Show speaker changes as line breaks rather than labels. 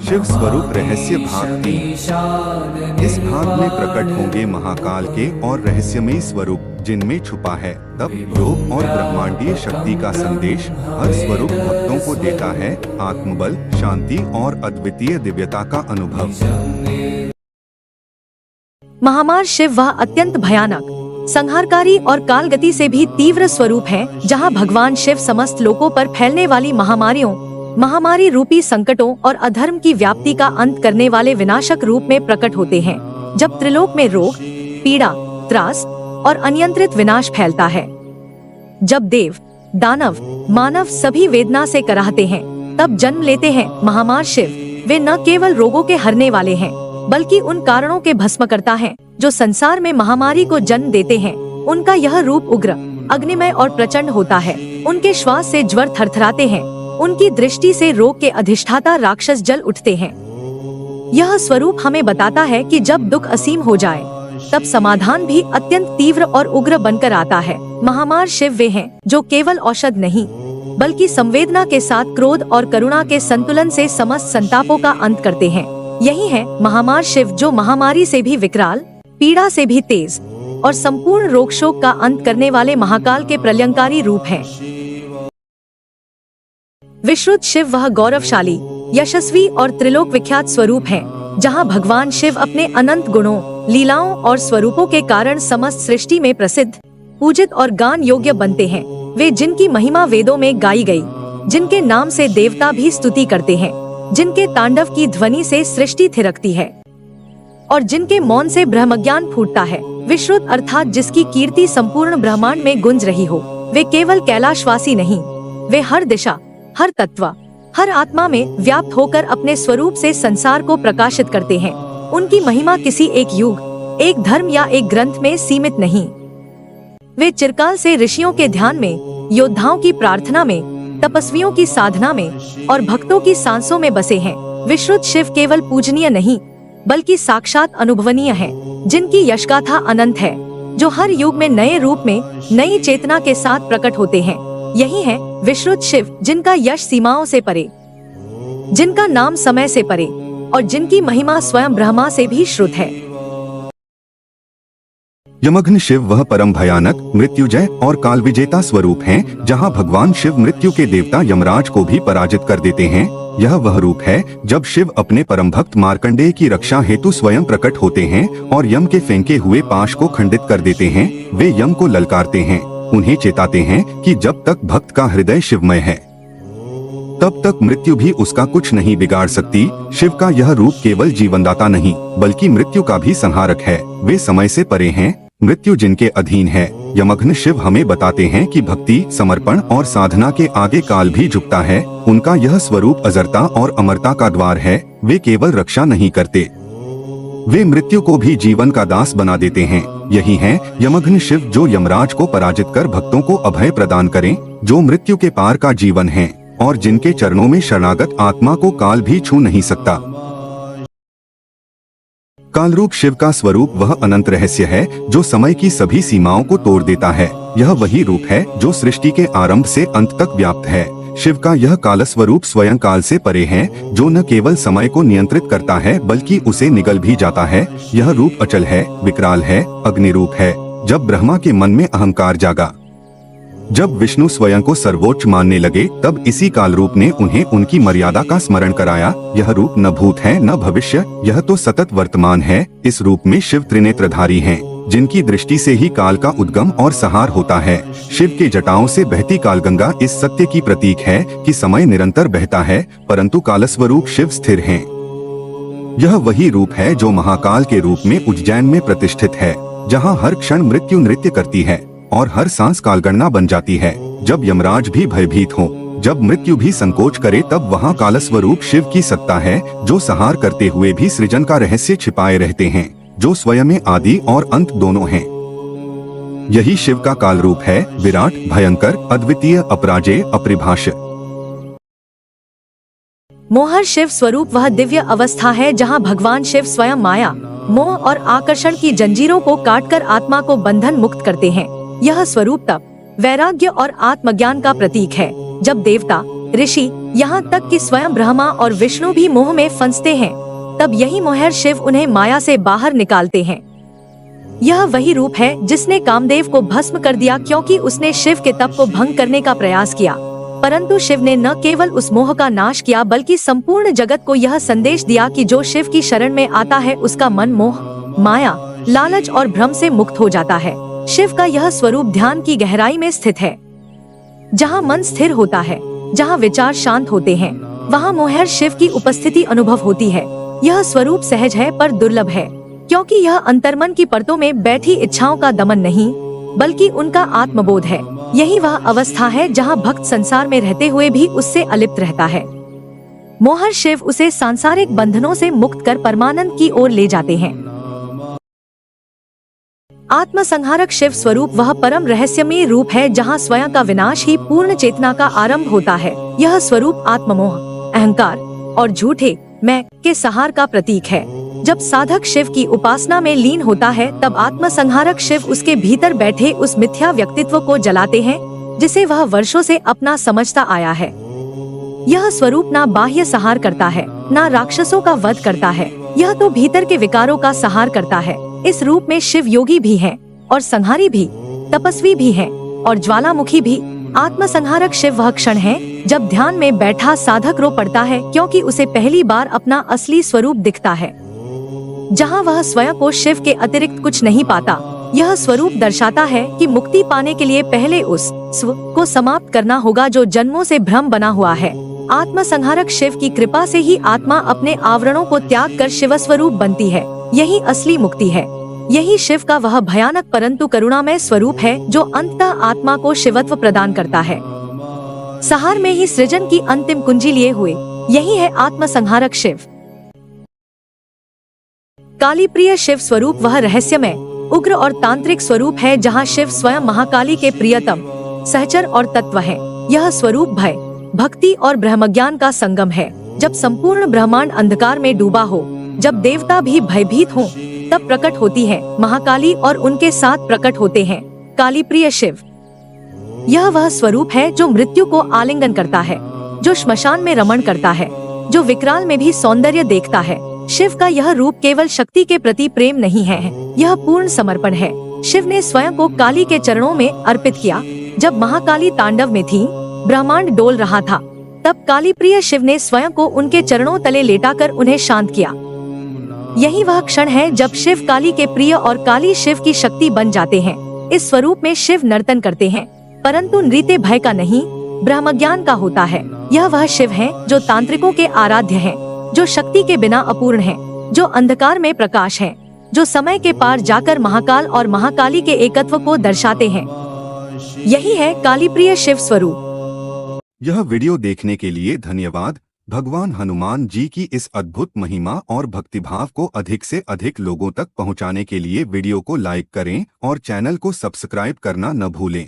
शिव स्वरूप रहस्य भाग 3। इस भाग में प्रकट होंगे महाकाल के और रहस्यमयी स्वरूप जिनमें छुपा है तप, योग और ब्रह्मांडीय शक्ति का संदेश। हर स्वरूप भक्तों को देता है आत्मबल, शांति और अद्वितीय दिव्यता का अनुभव।
महामार शिव वह अत्यंत भयानक, संहारकारी और कालगति से भी तीव्र स्वरूप है, जहां भगवान शिव समस्त लोकों पर फैलने वाली महामारियों, महामारी रूपी संकटों और अधर्म की व्याप्ति का अंत करने वाले विनाशक रूप में प्रकट होते हैं। जब त्रिलोक में रोग, पीड़ा, त्रास और अनियंत्रित विनाश फैलता है, जब देव, दानव, मानव सभी वेदना से कराहते हैं, तब जन्म लेते हैं महामार शिव। वे न केवल रोगों के हरने वाले हैं, बल्कि उन कारणों के भस्म करता है जो संसार में महामारी को जन्म देते हैं। उनका यह रूप उग्र, अग्निमय और प्रचंड होता है। उनके श्वास से ज्वर थरथराते हैं, उनकी दृष्टि से रोग के अधिष्ठाता राक्षस जल उठते हैं। यह स्वरूप हमें बताता है कि जब दुख असीम हो जाए, तब समाधान भी अत्यंत तीव्र और उग्र बनकर आता है। महामार शिव वे हैं जो केवल औषध नहीं, बल्कि संवेदना के साथ क्रोध और करुणा के संतुलन से समस्त संतापों का अंत करते हैं। यही है महामार शिव जो महामारी से भी विकराल, पीड़ा से भी तेज और संपूर्ण रोग शोक का अंत करने वाले महाकाल के प्रलयंकारी रूप हैं। विश्रुत शिव वह गौरवशाली, यशस्वी और त्रिलोक विख्यात स्वरूप है, जहां भगवान शिव अपने अनंत गुणों, लीलाओं और स्वरूपों के कारण समस्त सृष्टि में प्रसिद्ध, पूजित और गान योग्य बनते हैं। वे जिनकी महिमा वेदों में गाई गई, जिनके नाम से देवता भी स्तुति करते हैं, जिनके तांडव की ध्वनि से सृष्टि थिरकती है और जिनके मौन से ब्रह्मज्ञान फूटता है। विश्रुत अर्थात जिसकी कीर्ति संपूर्ण ब्रह्मांड में गुंज रही हो। वे केवल कैलाशवासी नहीं, वे हर दिशा, हर तत्व, हर आत्मा में व्याप्त होकर अपने स्वरूप से संसार को प्रकाशित करते हैं। उनकी महिमा किसी एक युग, एक धर्म या एक ग्रंथ में सीमित नहीं। वे चिरकाल से ऋषियों के ध्यान में, योद्धाओं की प्रार्थना में, तपस्वियों की साधना में और भक्तों की सांसों में बसे हैं। विश्रुत शिव केवल पूजनीय नहीं, बल्कि साक्षात अनुभवनीय है, जिनकी यशगाथा अनंत है, जो हर युग में नए रूप में, नई चेतना के साथ प्रकट होते हैं। यही है विश्रुत शिव जिनका यश सीमाओं से परे, जिनका नाम समय से परे और जिनकी महिमा स्वयं ब्रह्मा से भी श्रुत है।
यमघ्न शिव वह परम भयानक, मृत्युजय और काल विजेता स्वरूप हैं, जहां भगवान शिव मृत्यु के देवता यमराज को भी पराजित कर देते हैं। यह वह रूप है जब शिव अपने परम भक्त मार्कंडेय की रक्षा हेतु स्वयं प्रकट होते हैं और यम के फेंके हुए पाश को खंडित कर देते हैं। वे यम को ललकारते हैं, उन्हें चेताते हैं कि जब तक भक्त का हृदय शिवमय है, तब तक मृत्यु भी उसका कुछ नहीं बिगाड़ सकती। शिव का यह रूप केवल जीवनदाता नहीं, बल्कि मृत्यु का भी संहारक है। वे समय से परे हैं, मृत्यु जिनके अधीन है। यमघ्न शिव हमें बताते हैं कि भक्ति, समर्पण और साधना के आगे काल भी झुकता है। उनका यह स्वरूप अजरता और अमरता का द्वार है। वे केवल रक्षा नहीं करते, वे मृत्यु को भी जीवन का दास बना देते हैं। यही है यमघ्न शिव जो यमराज को पराजित कर भक्तों को अभय प्रदान करें, जो मृत्यु के पार का जीवन है और जिनके चरणों में शरणागत आत्मा को काल भी छू नहीं सकता। कालरूप शिव का स्वरूप वह अनंत रहस्य है जो समय की सभी सीमाओं को तोड़ देता है। यह वही रूप है जो सृष्टि के आरंभ से अंत तक व्याप्त है। शिव का यह काल स्वरूप स्वयं काल से परे है, जो न केवल समय को नियंत्रित करता है बल्कि उसे निगल भी जाता है। यह रूप अचल है, विकराल है, अग्नि रूप है। जब ब्रह्मा के मन में अहंकार जागा, जब विष्णु स्वयं को सर्वोच्च मानने लगे, तब इसी काल रूप ने उन्हें उनकी मर्यादा का स्मरण कराया। यह रूप न भूत है न भविष्य, यह तो सतत वर्तमान है। इस रूप में शिव त्रिनेत्रधारी हैं, जिनकी दृष्टि से ही काल का उद्गम और संहार होता है। शिव के जटाओं से बहती कालगंगा इस सत्य की प्रतीक है कि समय निरंतर बहता है, परंतु कालस्वरूप शिव स्थिर हैं। यह वही रूप है जो महाकाल के रूप में उज्जैन में प्रतिष्ठित है, जहां हर क्षण मृत्यु नृत्य करती है और हर सांस कालगणना बन जाती है। जब यमराज भी भयभीत हो, जब मृत्यु भी संकोच करे, तब वहाँ कालस्वरूप शिव की सत्ता है, जो संहार करते हुए भी सृजन का रहस्य छिपाए रहते हैं, जो स्वयं में आदि और अंत दोनों हैं। यही शिव का काल रूप है, विराट, भयंकर, अद्वितीय, अपराजेय, अपरिभाष्य।
मोहर शिव स्वरूप वह दिव्य अवस्था है जहां भगवान शिव स्वयं माया, मोह और आकर्षण की जंजीरों को काटकर आत्मा को बंधन मुक्त करते हैं। यह स्वरूप तप, वैराग्य और आत्मज्ञान का प्रतीक है। जब देवता, ऋषि, यहाँ तक कि स्वयं ब्रह्मा और विष्णु भी मोह में फंसते हैं। तब यही मोहर शिव उन्हें माया से बाहर निकालते हैं। यह वही रूप है जिसने कामदेव को भस्म कर दिया, क्योंकि उसने शिव के तप को भंग करने का प्रयास किया। परंतु शिव ने न केवल उस मोह का नाश किया, बल्कि संपूर्ण जगत को यह संदेश दिया कि जो शिव की शरण में आता है उसका मन मोह, माया, लालच और भ्रम से मुक्त हो जाता है। शिव का यह स्वरूप ध्यान की गहराई में स्थित है। जहाँ मन स्थिर होता है, जहाँ विचार शांत होते हैं, वहाँ मोहर शिव की उपस्थिति अनुभव होती है। यह स्वरूप सहज है पर दुर्लभ है, क्योंकि यह अंतर्मन की परतों में बैठी इच्छाओं का दमन नहीं, बल्कि उनका आत्मबोध है। यही वह अवस्था है जहाँ भक्त संसार में रहते हुए भी उससे अलिप्त रहता है। मोहर शिव उसे सांसारिक बंधनों से मुक्त कर परमानंद की ओर ले जाते हैं। आत्मसंहारक शिव स्वरूप वह परम रहस्यमय रूप है जहाँ स्वयं का विनाश ही पूर्ण चेतना का आरंभ होता है। यह स्वरूप आत्ममोह, अहंकार और झूठे मैं के संहार का प्रतीक है। जब साधक शिव की उपासना में लीन होता है, तब आत्मसंहारक शिव उसके भीतर बैठे उस मिथ्या व्यक्तित्व को जलाते हैं, जिसे वह वर्षों से अपना समझता आया है। यह स्वरूप ना बाह्य संहार करता है, ना राक्षसों का वध करता है, यह तो भीतर के विकारों का संहार करता है। इस रूप में शिव योगी भी हैं और संहारी भी, तपस्वी भी हैं और ज्वालामुखी भी। आत्मसंहारक शिव वह क्षण है जब ध्यान में बैठा साधक रो पड़ता है, क्योंकि उसे पहली बार अपना असली स्वरूप दिखता है, जहाँ वह स्वयं को शिव के अतिरिक्त कुछ नहीं पाता। यह स्वरूप दर्शाता है कि मुक्ति पाने के लिए पहले उस स्व को समाप्त करना होगा जो जन्मों से भ्रम बना हुआ है। आत्मसंहारक शिव की कृपा से ही आत्मा अपने आवरणों को त्याग कर शिव स्वरूप बनती है। यही असली मुक्ति है। यही शिव का वह भयानक परंतु करुणामय स्वरूप है जो अंततः आत्मा को शिवत्व प्रदान करता है। संहार में ही सृजन की अंतिम कुंजी लिए हुए यही है आत्मसंहारक शिव। कालीप्रिय शिव स्वरूप वह रहस्यमय, उग्र और तांत्रिक स्वरूप है जहाँ शिव स्वयं महाकाली के प्रियतम, सहचर और तत्व है। यह स्वरूप भय, भक्ति और ब्रह्मज्ञान का संगम है। जब संपूर्ण ब्रह्मांड अंधकार में डूबा हो, जब देवता भी भयभीत हों, तब प्रकट होती है महाकाली और उनके साथ प्रकट होते हैं कालीप्रिय शिव। यह वह स्वरूप है जो मृत्यु को आलिंगन करता है, जो श्मशान में रमण करता है, जो विकराल में भी सौंदर्य देखता है। शिव का यह रूप केवल शक्ति के प्रति प्रेम नहीं है, यह पूर्ण समर्पण है। शिव ने स्वयं को काली के चरणों में अर्पित किया। जब महाकाली तांडव में थी, ब्रह्मांड डोल रहा था, तब कालीप्रिय शिव ने स्वयं को उनके चरणों तले लेटाकर उन्हें शांत किया। यही वह क्षण है जब शिव काली के प्रिय और काली शिव की शक्ति बन जाते हैं। इस स्वरूप में शिव नर्तन करते हैं, परंतु नृत्य भय का नहीं, ब्रह्मज्ञान का होता है। यह वह शिव है जो तांत्रिकों के आराध्य है, जो शक्ति के बिना अपूर्ण है, जो अंधकार में प्रकाश है, जो समय के पार जाकर महाकाल और महाकाली के एकत्व को दर्शाते हैं। यही है कालीप्रिय शिव स्वरूप।
यह वीडियो देखने के लिए धन्यवाद। भगवान हनुमान जी की इस अद्भुत महिमा और भक्तिभाव को अधिक से अधिक लोगों तक पहुंचाने के लिए वीडियो को लाइक करें और चैनल को सब्सक्राइब करना न भूलें।